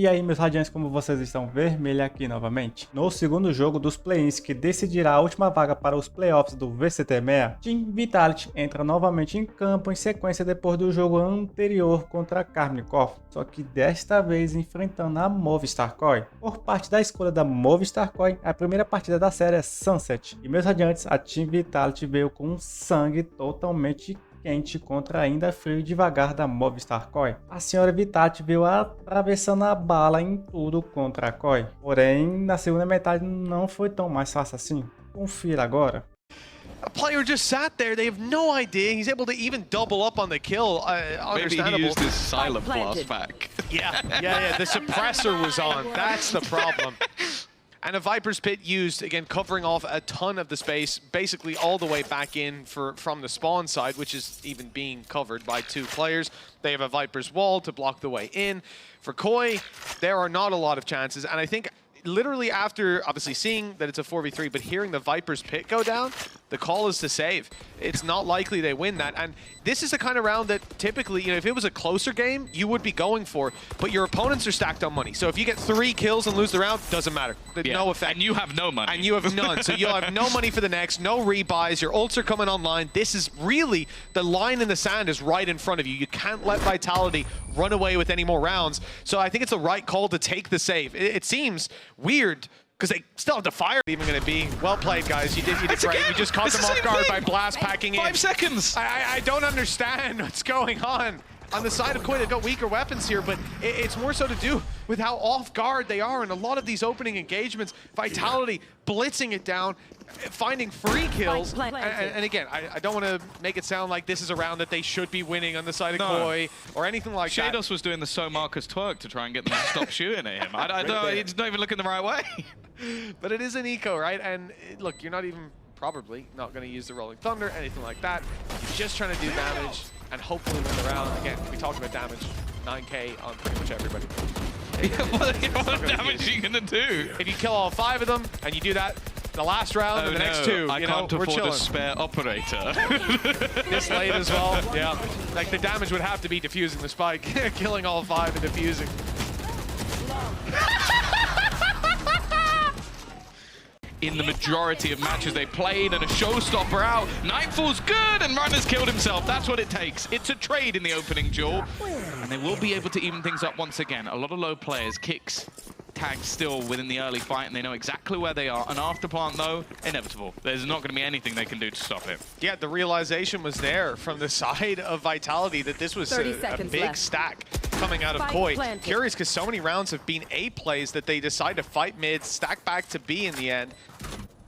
E aí, meus radiantes, como vocês estão? Vermelho aqui novamente. No segundo jogo dos play-ins que decidirá a última vaga para os playoffs do Vct Emea, Team Vitality entra novamente em campo em sequência depois do jogo anterior contra a Karmnikov, só que desta vez enfrentando a Movistar Coin. Por parte da escolha da Movistar Coin, a primeira partida da série é Sunset. E meus radiantes, a Team Vitality veio com um sangue totalmente quente contra ainda frio e devagar da Movistar Coin. A senhora Vitality veio atravessando a bala em tudo contra a Coin. Porém, na segunda metade não foi tão mais fácil assim. Confira agora. A player just sat there, they have no idea. He's able to even double up on the kill. Maybe he used his silent blast back. Yeah, the suppressor was on. That's the problem. And a Viper's Pit used, again, covering off a ton of the space, basically all the way back in from the spawn side, which is even being covered by two players. They have a Viper's Wall to block the way in. For Koi, there are not a lot of chances, and I think literally after, obviously, seeing that it's a 4v3, but hearing the Viper's Pit go down, the call is to save. It's not likely they win that. And this is the kind of round that typically, if it was a closer game, you would be going for. But your opponents are stacked on money. So if you get 3 kills and lose the round, doesn't matter. No effect. And you have no money. And you have none. So you'll have no money for the next, no rebuys. Your ults are coming online. This is really, the line in the sand is right in front of you. You can't let Vitality run away with any more rounds. So I think it's the right call to take the save. It seems weird, because they still have the fire. Even going to be well played, guys. You did great. You just caught them off guard by blast packing in. 5 seconds. I don't understand what's going on the side of Koi. They've got weaker weapons here, but it's more so to do with how off guard they are in a lot of these opening engagements. Vitality blitzing it down, finding free kills. And again, I don't want to make it sound like this is a round that they should be winning on the side of Koi or anything like that. Shados was doing the So Marcus twerk to try and get them to stop shooting at him. I don't, he's not even looking the right way. But it is an eco, right? And look, you're not even probably not going to use the Rolling Thunder, anything like that. You're just trying to do damage and hopefully win the round. Again, we talked about damage, 9k on pretty much everybody. What damage are you going to do? If you kill all 5 of them and you do that the last round and the next 2, I can't afford a spare operator. This late as well, yeah. Like the damage would have to be defusing the spike, killing all 5 and defusing. In the majority of matches they played, and a showstopper out. Nightfall's good, and Runner's killed himself. That's what it takes. It's a trade in the opening duel, and they will be able to even things up once again. A lot of low players, kicks, tags still within the early fight, and they know exactly where they are. An afterplant, though, inevitable. There's not going to be anything they can do to stop it. Yeah, the realization was there from the side of Vitality that this was a big stack coming out of Koi. Curious because so many rounds have been A plays that they decide to fight mid, stack back to B in the end.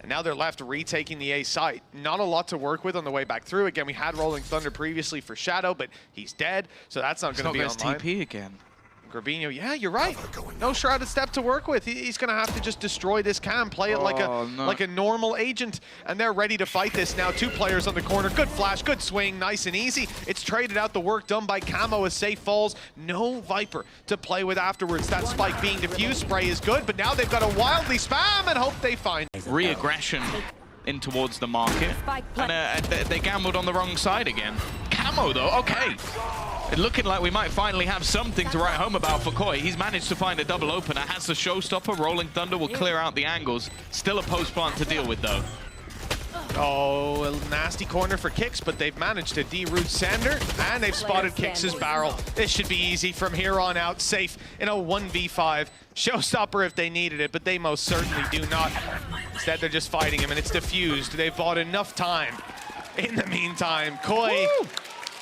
And now they're left retaking the A site. Not a lot to work with on the way back through. Again, we had Rolling Thunder previously for Shadow, but he's dead, so that's not going to be online. TP again. Grabinho, yeah, you're right. No Shrouded Step to work with. He's going to have to just destroy this cam, play it like a normal agent, and they're ready to fight this now. 2 players on the corner. Good flash, good swing, nice and easy. It's traded out, the work done by Camo as safe falls. No Viper to play with afterwards. That spike being diffused, spray is good, but now they've got to wildly spam and hope they find Re-aggression in towards the market, and they gambled on the wrong side again. Camo, though, okay. Looking like we might finally have something to write home about for Koi. He's managed to find a double opener, has the showstopper. Rolling Thunder will clear out the angles. Still a post plant to deal with, though. Oh, a nasty corner for Kicks, but they've managed to deroot Sander, and they've spotted Kicks' barrel. This should be easy from here on out, safe in a 1v5. Showstopper if they needed it, but they most certainly do not. Instead, they're just fighting him, and it's diffused. They've bought enough time. In the meantime, Koi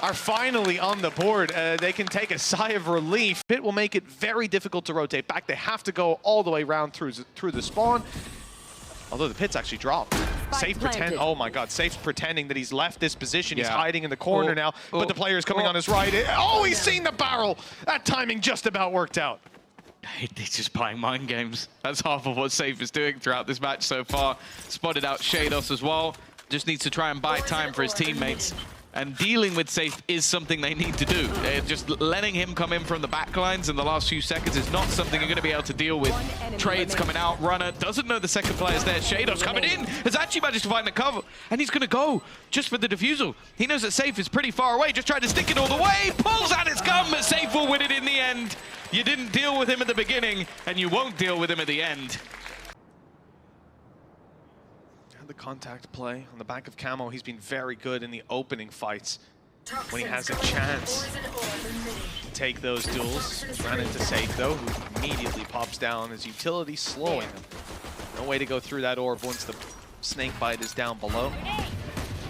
are finally on the board. They can take a sigh of relief. Pit will make it very difficult to rotate back. They have to go all the way around through the spawn. Although the Pit's actually dropped. Safe pretend. Oh my God, Safe's pretending that he's left this position. He's hiding in the corner now, but the player is coming on his right. Oh, he's seen the barrel. That timing just about worked out. He's just playing mind games. That's half of what Safe is doing throughout this match so far. Spotted out Shados as well. Just needs to try and buy time for his teammates. And dealing with Safe is something they need to do. Just letting him come in from the backlines in the last few seconds is not something you're going to be able to deal with. Trades coming out, Runner doesn't know the second player's there. Shadows coming in, has actually managed to find the cover, and he's going to go just for the defusal. He knows that Safe is pretty far away, just trying to stick it all the way, pulls out his gun, but Safe will win it in the end. You didn't deal with him at the beginning, and you won't deal with him at the end. The contact play on the back of Camo, he's been very good in the opening fights when he has a chance to take those duels. Ran into Safe though, who immediately pops down his utility, slowing him. No way to go through that orb once the snake bite is down below.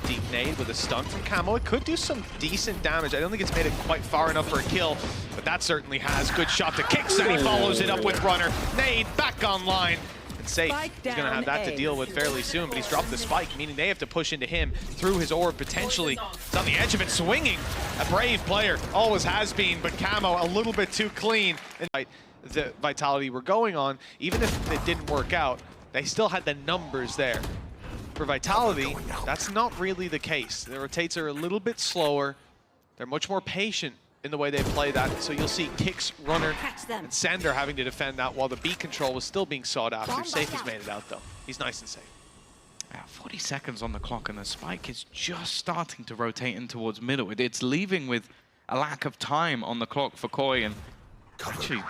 Deep nade with a stun from Camo. It could do some decent damage. I don't think it's made it quite far enough for a kill, but that certainly has. Good shot to Kicks, and he follows it up with Runner. Nade back online. And Safe, he's going to have that to deal with fairly soon, but he's dropped the spike, meaning they have to push into him through his orb potentially. He's on the edge of it, swinging. A brave player, always has been, but Camo a little bit too clean. And the Vitality were going on, even if it didn't work out, they still had the numbers there. For Vitality, that's not really the case. The rotates are a little bit slower. They're much more patient in the way they play that. So you'll see Kicks, Runner, and Sander having to defend that while the B control was still being sought after. Safe has made it out though. He's nice and safe. 40 seconds on the clock, and the spike is just starting to rotate in towards middle. It's leaving with a lack of time on the clock for Koi, and actually,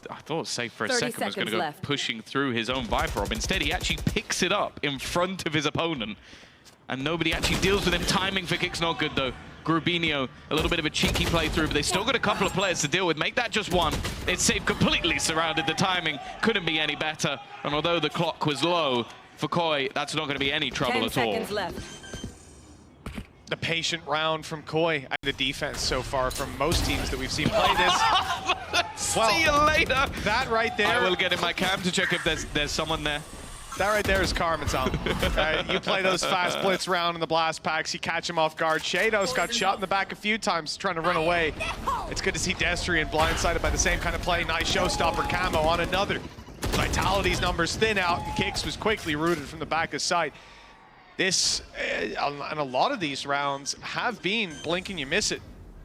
I thought Safe for a second was going to go pushing through his own Viper Orb. Instead, he actually picks it up in front of his opponent, and nobody actually deals with him. Timing for Kicks not good though. Grubinho, a little bit of a cheeky playthrough, but they still got a couple of players to deal with. Make that just one. It's Safe completely surrounded. The timing couldn't be any better. And although the clock was low, for Koi, that's not going to be any trouble at all. The patient round from Koi. The defense so far from most teams that we've seen play this. See you later. That right there. I will get in my cam to check if there's someone there. That right there is Karmaton. You play those fast blitz round in the blast packs, you catch him off guard. Shadows got shot in the back a few times trying to run away. It's good to see Destrian blindsided by the same kind of play. Nice showstopper Camo on another. Vitality's numbers thin out, and Kicks was quickly rooted from the back of sight. This, and a lot of these rounds have been blink and you miss it.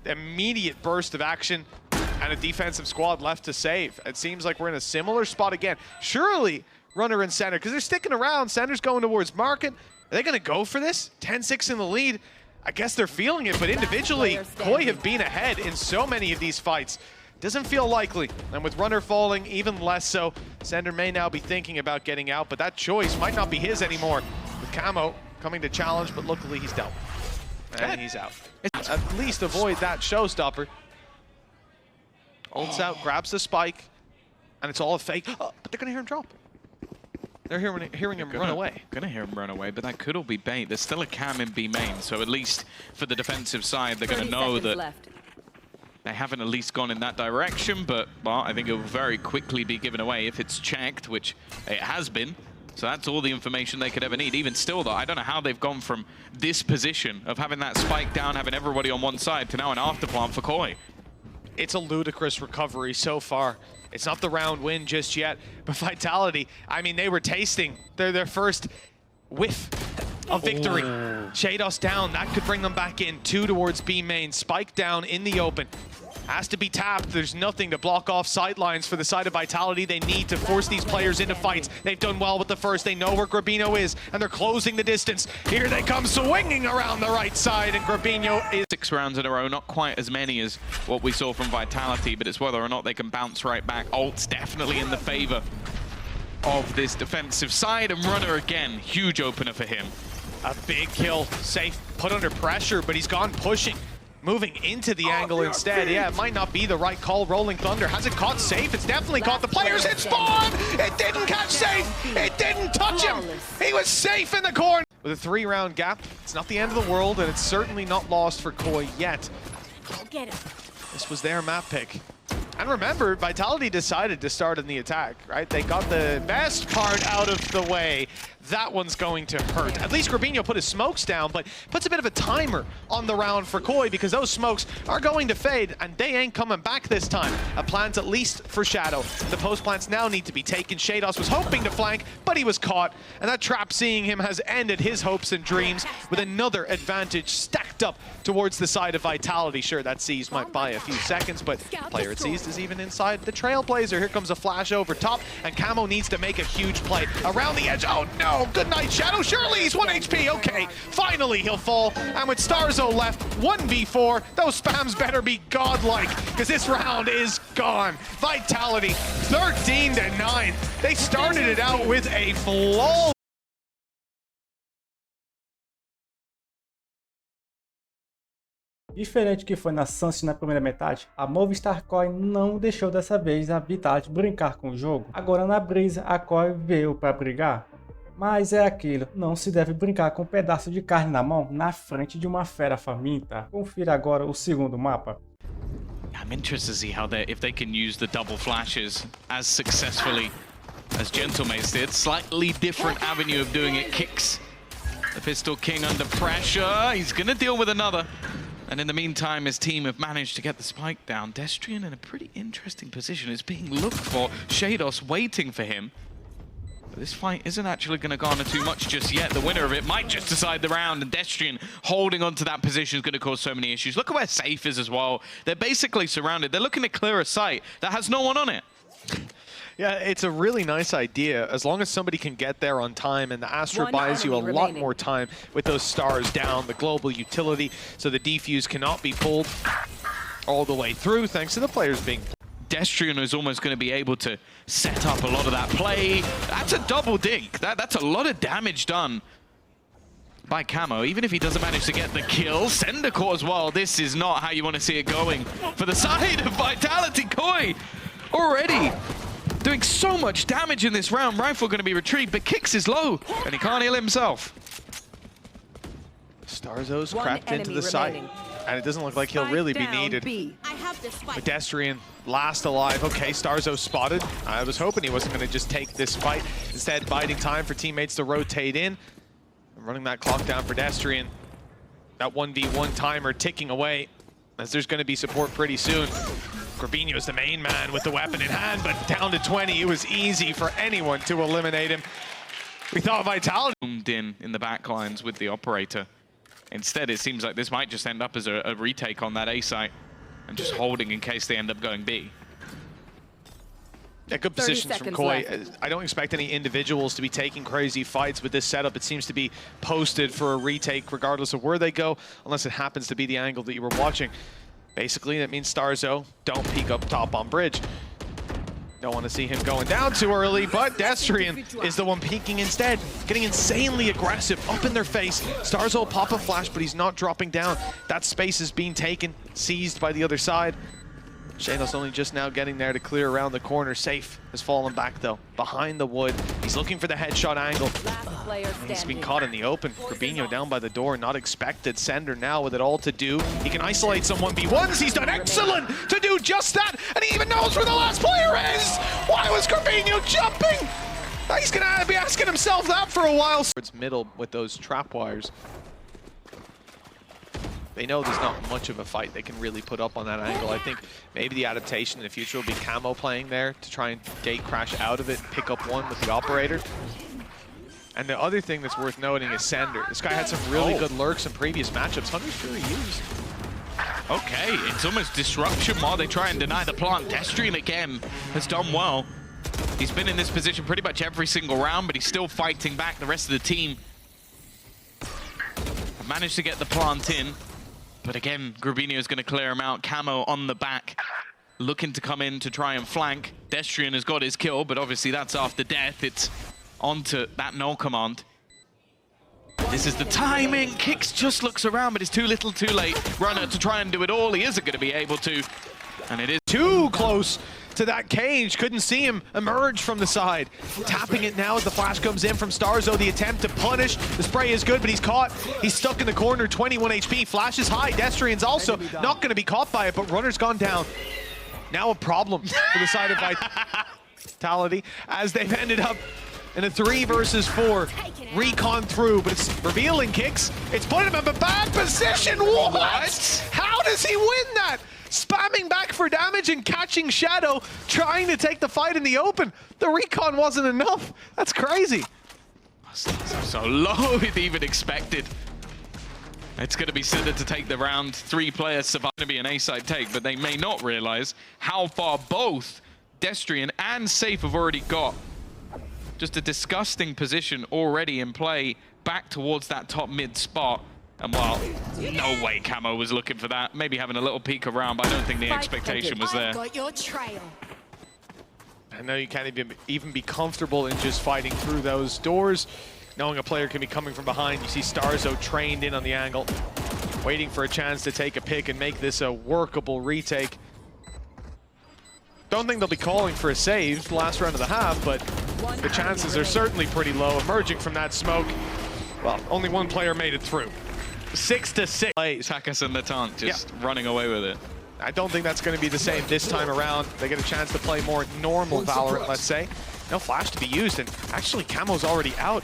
Immediate burst of action and a defensive squad left to save. It seems like we're in a similar spot again. Surely, Runner and Center, because they're sticking around. Center's going towards Market. Are they going to go for this? 10-6 in the lead. I guess they're feeling it, but individually, Koi have been ahead in so many of these fights. Doesn't feel likely, and with Runner falling, even less so. Center may now be thinking about getting out, but that choice might not be his anymore. With Camo coming to challenge, but luckily he's dealt. And he's out. At least avoid that showstopper. Ults out, grabs the spike, and it's all a fake. Oh, but they're going to hear him drop. They're hearing him run away. Gonna hear him run away, but that could all be bait. There's still a cam in B main, so at least for the defensive side, they're gonna know that they haven't at least gone in that direction, but well, I think it will very quickly be given away if it's checked, which it has been. So that's all the information they could ever need. Even still though, I don't know how they've gone from this position of having that spike down, having everybody on one side, to now an afterplant for Koi. It's a ludicrous recovery so far. It's not the round win just yet, but Vitality, I mean, they were tasting their first whiff of victory. Shados down, that could bring them back in. 2 towards B main, Spike down in the open. Has to be tapped. There's nothing to block off sightlines for the side of Vitality. They need to force these players into fights. They've done well with the first. They know where Grubinho is, and they're closing the distance. Here they come swinging around the right side, and Grubinho is... 6 rounds in a row, not quite as many as what we saw from Vitality, but it's whether or not they can bounce right back. Ult's definitely in the favor of this defensive side, and Runner again, huge opener for him. A big kill. Safe, put under pressure, but he's gone pushing. Moving into the angle instead. Yeah, it might not be the right call. Rolling Thunder hasn't caught Safe. It's definitely caught the players. It spawned! It didn't catch Safe! It didn't touch him! He was safe in the corner! With a 3-round gap, it's not the end of the world, and it's certainly not lost for Koi yet. This was their map pick. And remember, Vitality decided to start in the attack, right? They got the best part out of the way. That one's going to hurt. At least Grubinho put his smokes down, but puts a bit of a timer on the round for Koi because those smokes are going to fade, and they ain't coming back this time. A plant at least for Shadow. The post plants now need to be taken. Shados was hoping to flank, but he was caught, and that trap seeing him has ended his hopes and dreams with another advantage stacked up towards the side of Vitality. Sure, that Seize might buy a few seconds, but player it seized is even inside the Trailblazer. Here comes a flash over top, and Camo needs to make a huge play. Around the edge, oh no, good night Shadow, surely he's 1 HP, okay. Finally he'll fall, and with Starzo left, 1v4, those spams better be godlike, because this round is gone. Vitality, 13-9. They started it out with a flaw. Diferente do que foi na Sunset na primeira metade, a Movistar Coin não deixou dessa vez a Vitality brincar com o jogo. Agora na brisa, a Coin veio para brigar. Mas é aquilo, não se deve brincar com um pedaço de carne na mão na frente de uma fera faminta. Confira agora o segundo mapa. I'm interested to see how if they can use the double flashes as successfully as Gentlemates did. Slightly different avenue of doing it. Kicks the Pistol King under pressure. He's gonna deal with another. And in the meantime, his team have managed to get the spike down. Destrian in a pretty interesting position is being looked for. Shados waiting for him. But this fight isn't actually going to garner too much just yet. The winner of it might just decide the round, and Destrian holding onto that position is going to cause so many issues. Look at where Safe is as well. They're basically surrounded. They're looking to clear a site that has no one on it. Yeah, it's a really nice idea, as long as somebody can get there on time, and the Astra buys you a lot more time with those stars down, the global utility, so the defuse cannot be pulled all the way through, thanks to the players being... Destrian is almost going to be able to set up a lot of that play. That's a double dink. That's a lot of damage done by Camo, even if he doesn't manage to get the kill. Sendercore as well. This is not how you want to see it going for the side of Vitality. Koi already doing so much damage in this round. Rifle going to be retrieved, but Kix is low, and he can't heal himself. Starzo's crept into the site, and it doesn't look like he'll really be needed. Pedestrian, last alive. Okay, Starzo spotted. I was hoping he wasn't going to just take this fight. Instead, biding time for teammates to rotate in. And running that clock down for Pedestrian. That 1v1 timer ticking away, as there's going to be support pretty soon. Corbinho's the main man with the weapon in hand, but down to 20. It was easy for anyone to eliminate him. We thought Vitality zoomed in the back lines with the operator. Instead, it seems like this might just end up as a retake on that A site and just holding in case they end up going B. Yeah, good positions from Koi. I don't expect any individuals to be taking crazy fights with this setup. It seems to be posted for a retake regardless of where they go, unless it happens to be the angle that you were watching. Basically, that means Starzo don't peek up top on bridge. Don't want to see him going down too early, but Destrian is the one peeking instead. Getting insanely aggressive, up in their face. Starzo will pop a flash, but he's not dropping down. That space is being taken, seized by the other side. Shadows only just now getting there to clear around the corner. Safe has fallen back though, behind the wood. He's looking for the headshot angle. He's been caught in the open. Corbinho down by the door, not expected. Sender now with it all to do. He can isolate some 1v1s. He's done excellent to do just that, and he even knows where the last player is. Why was Corbinho jumping? He's gonna be asking himself that for a while. It's middle with those trap wires. They know there's not much of a fight they can really put up on that angle. I think maybe the adaptation in the future will be Camo playing there to try and gate crash out of it, pick up one with the operator. And the other thing that's worth noting is Sender. This guy had some really good lurks in previous matchups. Hunter's Fury used. Okay, it's almost disruption while they try and deny the plant. Destrian again has done well. He's been in this position pretty much every single round, but he's still fighting back. The rest of the team have managed to get the plant in. But again, Grubinho is going to clear him out. Camo on the back, looking to come in to try and flank. Destrian has got his kill, but obviously that's after death. It's onto that null command. This is the timing. Kix just looks around, but it's too little too late. Runner to try and do it all. He isn't going to be able to. And it is too close to that cage. Couldn't see him emerge from the side. Tapping it now as the flash comes in from Starzo. The attempt to punish. The spray is good, but he's caught. He's stuck in the corner, 21 HP. Flash is high. Destrian's also not going to be caught by it, but Runner's gone down. Now a problem for the side of Vitality as they've ended up in a 3 versus 4. Recon through, but it's revealing Kix. It's putting him in a bad position. What? How does he win that? Spamming back for damage and catching Shadow, trying to take the fight in the open. The recon wasn't enough. That's crazy. So low than even expected. It's going to be Cinder to take the round. 3 players survive to be an A-side take, but they may not realize how far both Destrian and Safe have already got. Just a disgusting position already in play back towards that top mid spot. And well, no way Camo was looking for that. Maybe having a little peek around, but I don't think the expectation was there. Got your trail. I know you can't even be comfortable in just fighting through those doors. Knowing a player can be coming from behind, you see Starzo trained in on the angle, waiting for a chance to take a pick and make this a workable retake. Don't think they'll be calling for a save last round of the half, but the chances are certainly pretty low. Emerging from that smoke, well, only one player made it through. 6-6 plays. Takas and Natant just running away with it. I don't think that's going to be the same this time around. They get a chance to play more normal Valorant, let's say. No flash to be used, and actually Camo's already out.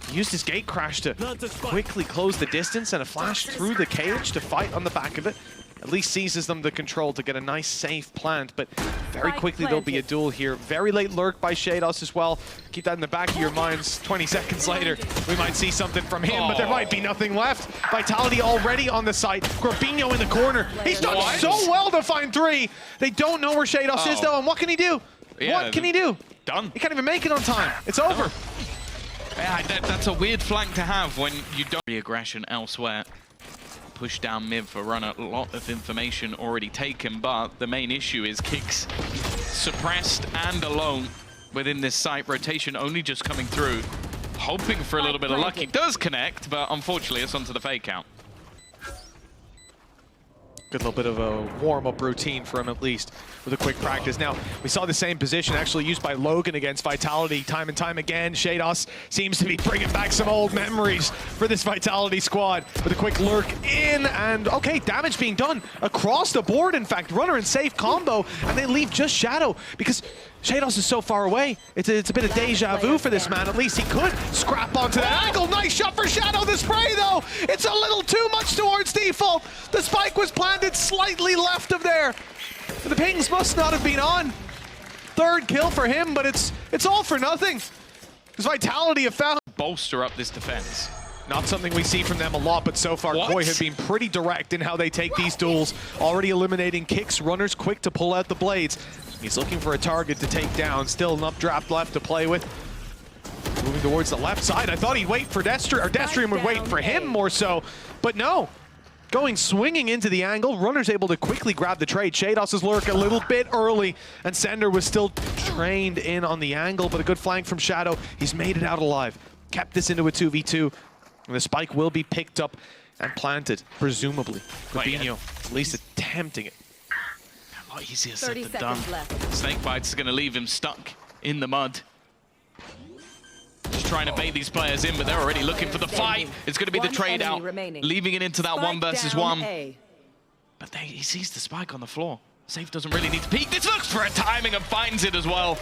He used his gate crash to quickly close the distance, and a flash through the cage to fight on the back of it. At least seizes them the control to get a nice safe plant, but very quickly there'll be a duel here. Very late lurk by Shados as well. Keep that in the back of your minds. 20 seconds later, we might see something from him, but there might be nothing left. Vitality already on the site. Grabinho in the corner. He's done so well to find 3. They don't know where Shados is though, and what can he do? What can he do? Done. He can't even make it on time. It's over. Yeah, that's a weird flank to have when you don't the aggression elsewhere. Push down mid for Runner, a lot of information already taken, but the main issue is Kicks suppressed and alone within this site. Rotation only just coming through, hoping for a little bit of luck. He does connect, but unfortunately it's onto the fake out. Good little bit of a warm-up routine for him, at least, with a quick practice. Now, we saw the same position actually used by Logan against Vitality time and time again. Shados seems to be bringing back some old memories for this Vitality squad with a quick lurk in, and okay, damage being done across the board. In fact, Runner and Safe combo, and they leave just Shadow because Shados is so far away. It's a bit of deja vu for this man. At least he could scrap onto that angle. Nice shot for Shadow. The spray, though, it's a little too much towards default. The spike was planted slightly left of there. The pings must not have been on. 3rd kill for him, but it's all for nothing. Because Vitality have found... Bolster up this defense. Not something we see from them a lot, but so far Koi have been pretty direct in how they take these duels. Already eliminating Kicks. Runners quick to pull out the blades. He's looking for a target to take down. Still an updraft left to play with. Moving towards the left side. I thought he'd wait for Destrian, or Destrian would wait for him more so, but no. Going swinging into the angle. Runner's able to quickly grab the trade. Shados' lurk a little bit early, and Sender was still trained in on the angle, but a good flank from Shadow. He's made it out alive. Kept this into a 2v2. And the spike will be picked up and planted, presumably. Grabinho at least attempting it. A lot easier said than done. Snakebites is going to leave him stuck in the mud. Just trying to bait these players in, but they're already looking for the fight. It's going to be the trade out, leaving it into that 1 versus 1. But he sees the spike on the floor. Safe doesn't really need to peek. This looks for a timing and finds it as well.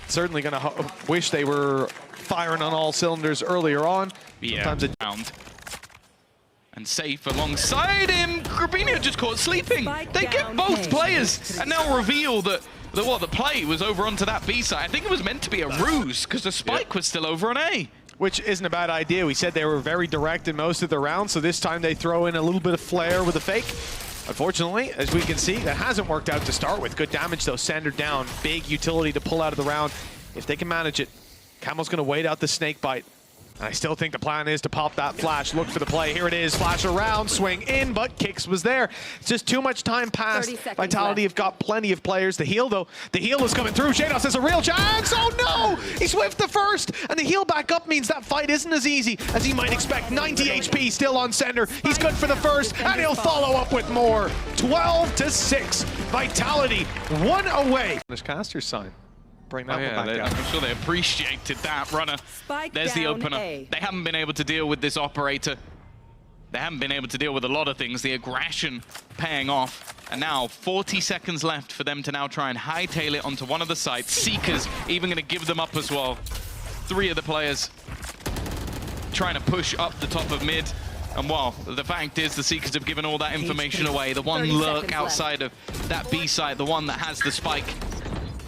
Certainly going to wish they were firing on all cylinders earlier on. Yeah, round. And Safe alongside him. Grabinho just caught sleeping. They get both players and now reveal that the play was over onto that B side. I think it was meant to be a ruse because the spike was still over on A. Which isn't a bad idea. We said they were very direct in most of the rounds, so this time they throw in a little bit of flair with a fake. Unfortunately, as we can see, that hasn't worked out to start with. Good damage, though. Sander down. Big utility to pull out of the round. If they can manage it, Camel's going to wait out the snake bite. And I still think the plan is to pop that flash. Look for the play. Here it is. Flash around, swing in, but Kicks was there. It's just too much time passed. Vitality have got plenty of players. The heal, though. The heal is coming through. Shados has a real chance. Oh, no! He swift the first. And the heal back up means that fight isn't as easy as he might expect. 90 HP still on Sender. He's good for the first, and he'll follow up with more. 12-6. Vitality, 1 away. This caster's sign. Bring that one back down. I'm sure they appreciated that. Runner, there's the opener. They haven't been able to deal with this operator. They haven't been able to deal with a lot of things. The aggression paying off. And now 40 seconds left for them to now try and hightail it onto one of the sites. Seekers even going to give them up as well. 3 of the players trying to push up the top of mid. And well, the fact is the Seekers have given all that information away. The one lurk outside of that B site, the one that has the spike.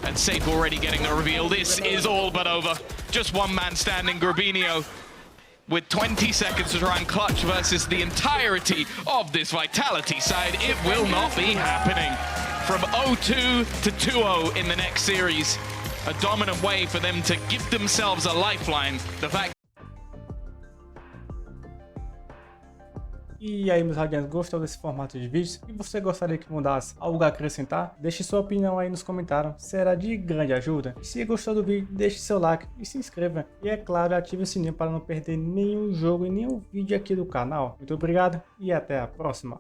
And Safe already getting the reveal. This is all but over. Just one man standing, Grabinho. with 20 seconds to try and clutch versus the entirety of this Vitality side. It will not be happening. From 0-2 to 2-0 in the next series. A dominant way for them to give themselves a lifeline. The fact. E aí, meus radiantes, gostou desse formato de vídeos? E você gostaria que mudasse algo a acrescentar? Deixe sua opinião aí nos comentários, será de grande ajuda. E se gostou do vídeo, deixe seu like e se inscreva. E é claro, ative o sininho para não perder nenhum jogo e nenhum vídeo aqui do canal. Muito obrigado e até a próxima.